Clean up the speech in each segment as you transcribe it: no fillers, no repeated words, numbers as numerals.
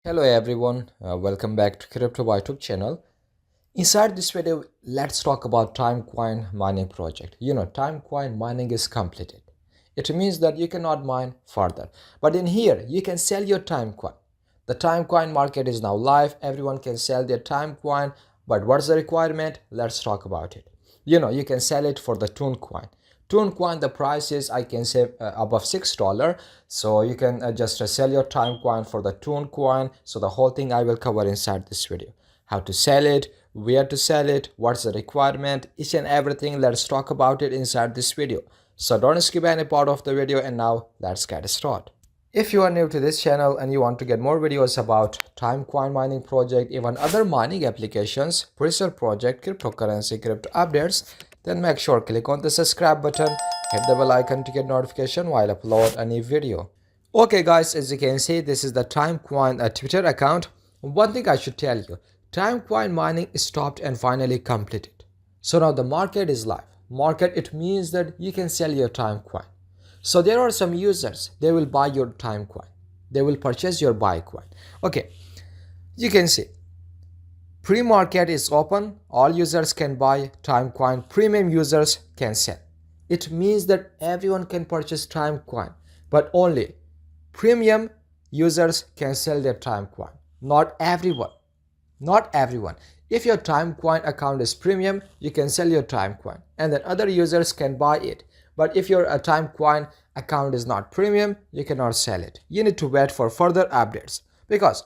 Hello everyone, welcome back to Crypto YouTube channel. Inside this video, let's talk about Timecoin mining project. Timecoin mining is completed. It means that you cannot mine further. But in here, you can sell your Timecoin. The Timecoin market is now live. Everyone can sell their Timecoin. But what's the requirement? Let's talk about it. You can sell it for the Tooncoin. Tooncoin, the price is, I can say, above $6. So you can just sell your Timecoin for the Tooncoin. So the whole thing I will cover inside this video. How to sell it, where to sell it, what's the requirement, each and everything. Let's talk about it inside this video. So don't skip any part of the video, and now let's get started. If you are new to this channel and you want to get more videos about Timecoin mining project, even other mining applications, pre-sale project, cryptocurrency, crypto updates, then make sure click on the subscribe button, hit the bell icon to get notification while I upload a new video. Okay guys, as you can see, this is the Timecoin Twitter account. One thing I should tell you, Timecoin mining stopped and finally completed. So now the market is live. Market, it means that you can sell your Timecoin. So there are some users, they will buy your Timecoin. They will purchase your Bitcoin. Okay, you can see pre-market is open. All users can buy Timecoin. Premium users can sell. It means that everyone can purchase Timecoin, but only premium users can sell their Timecoin. Not everyone. Not everyone. If your Timecoin account is premium, you can sell your Timecoin, and then other users can buy it. But if your Timecoin account is not premium, you cannot sell it. You need to wait for further updates because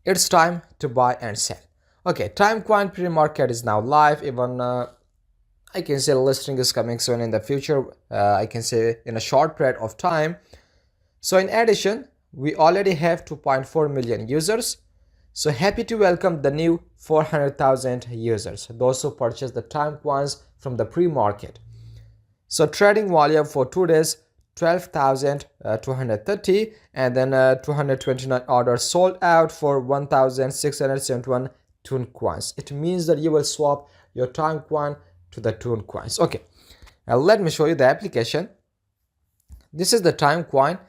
it's time to buy and sell. Okay, Timecoin pre-market is now live. Even I can say listing is coming soon in the future. I can say in a short period of time. So in addition, we already have 2.4 million users. So happy to welcome the new 400,000 users, those who purchased the Timecoins from the pre-market. So trading volume for 2 days, 12,230, and then 229 orders sold out for 1,671 Tooncoins. It means that you will swap your Timecoin to the Tooncoins. Okay, now let me show you the application. This is the Timecoin.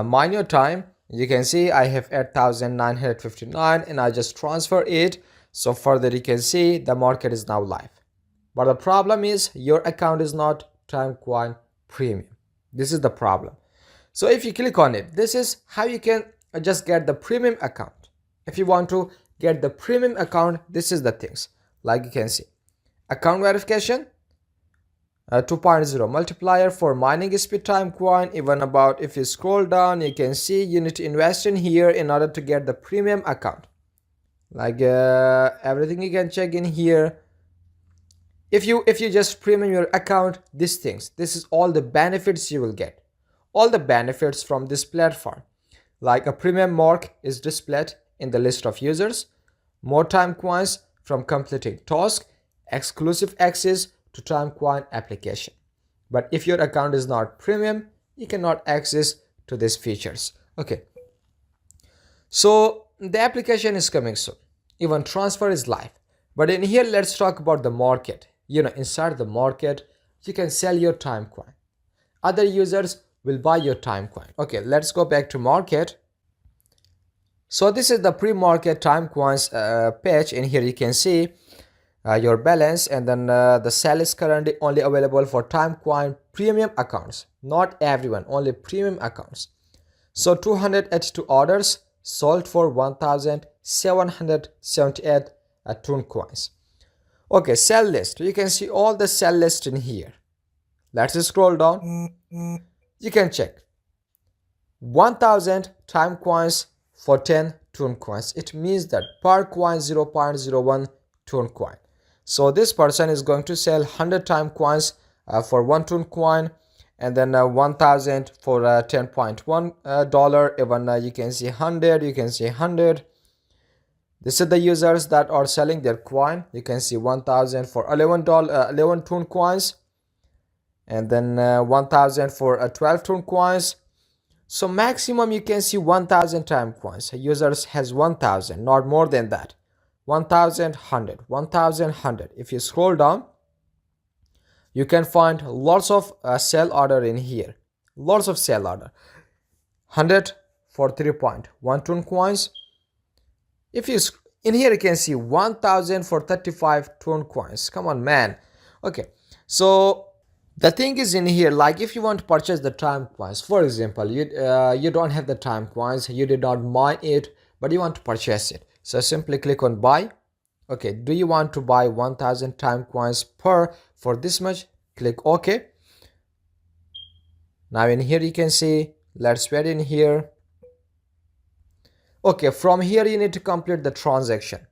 Mine your time. You can see I have 8,959 and I just transfer it. So further you can see the market is now live. But the problem is your account is not Timecoin premium. This is the problem. So if you click on it, this is how you can just get the premium account. If you want to get the premium account, this is the things. Like you can see, account verification, 2.0 multiplier for mining speed Timecoin. Even about, if you scroll down, you can see you need to invest in here in order to get the premium account. Like everything you can check in here. If you just premium your account, these things, this is all the benefits you will get. All the benefits from this platform. Like a premium mark is displayed in the list of users, more Timecoins from completing task, exclusive access to Timecoin application. But if your account is not premium, you cannot access to these features. Okay, so the application is coming soon. Even transfer is live. But in here, let's talk about the market. Inside the market, you can sell your Timecoin. Other users will buy your Timecoin. Okay, let's go back to market. So this is the pre-market Timecoins page. In here you can see your balance, and then the sale is currently only available for Timecoin premium accounts. Not everyone, only premium accounts. So 282 orders sold for 1,778 Tooncoins. Okay, sell list. You can see all the sell list in here. Let's scroll down. You can check 1,000 Timecoins for 10 Tooncoins. It means that per coin 0.01 Tooncoin. So this person is going to sell 100 Timecoins for 1 Tooncoin, and then 1,000 for $10.1. Even you can see 100. You can see 100. This is the users that are selling their coin. You can see 1,000 for $11 Tooncoins, and then 1,000 for 12 Tooncoins. So maximum you can see 1,000 Timecoins. Users has 1,000, not more than that. 1,000, 100, 1,000, 100. If you scroll down, you can find lots of sell order in here. Lots of sell order. 100 for 3.1 tone coins. If you in here you can see 1000 for 35 tone coins. Come on, man. Okay, so the thing is in here, like if you want to purchase the time coins, for example, you don't have the time coins, you did not mine it, but you want to purchase it. So simply click on buy. Okay, do you want to buy 1000 time coins per for this much? Click OK. Now in here you can see, let's wait in here. Okay, from here you need to complete the transaction.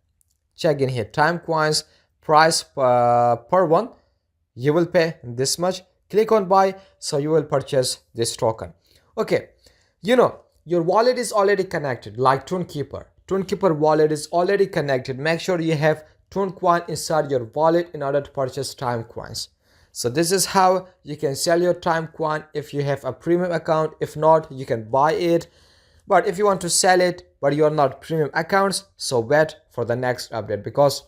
Check in here, time coins price per one, you will pay this much. Click on buy, so you will purchase this token. Okay, you know your wallet is already connected, like Toonkeeper wallet is already connected. Make sure you have Tooncoin inside your wallet in order to purchase time coins. So this is how you can sell your time coin if you have a premium account. If not, you can buy it. But if you want to sell it but you are not premium accounts, so wait for the next update, because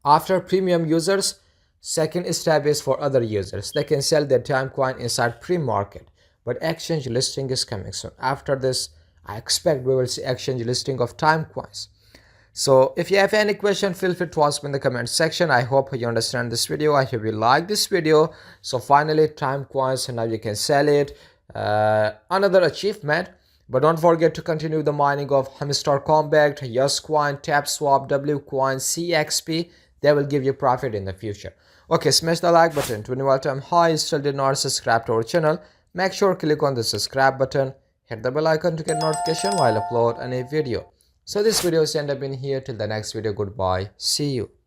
after premium users, second step is for other users. They can sell their time coin inside pre-market, but exchange listing is coming soon. After this, I expect we will see exchange listing of time coins. So if you have any question, feel free to ask me in the comment section. I hope you understand this video. I hope you like this video. So finally, time coins, and now you can sell it. Another achievement. But don't forget to continue the mining of Hamster Compact, Yescoin, Tapswap, Wcoin, CXP. They will give you profit in the future. Okay, smash the like button. 21 time high. Still did not subscribe to our channel. Make sure click on the subscribe button. Hit the bell icon to get notification while I upload any video. So this video is end up in here. Till the next video, goodbye. See you.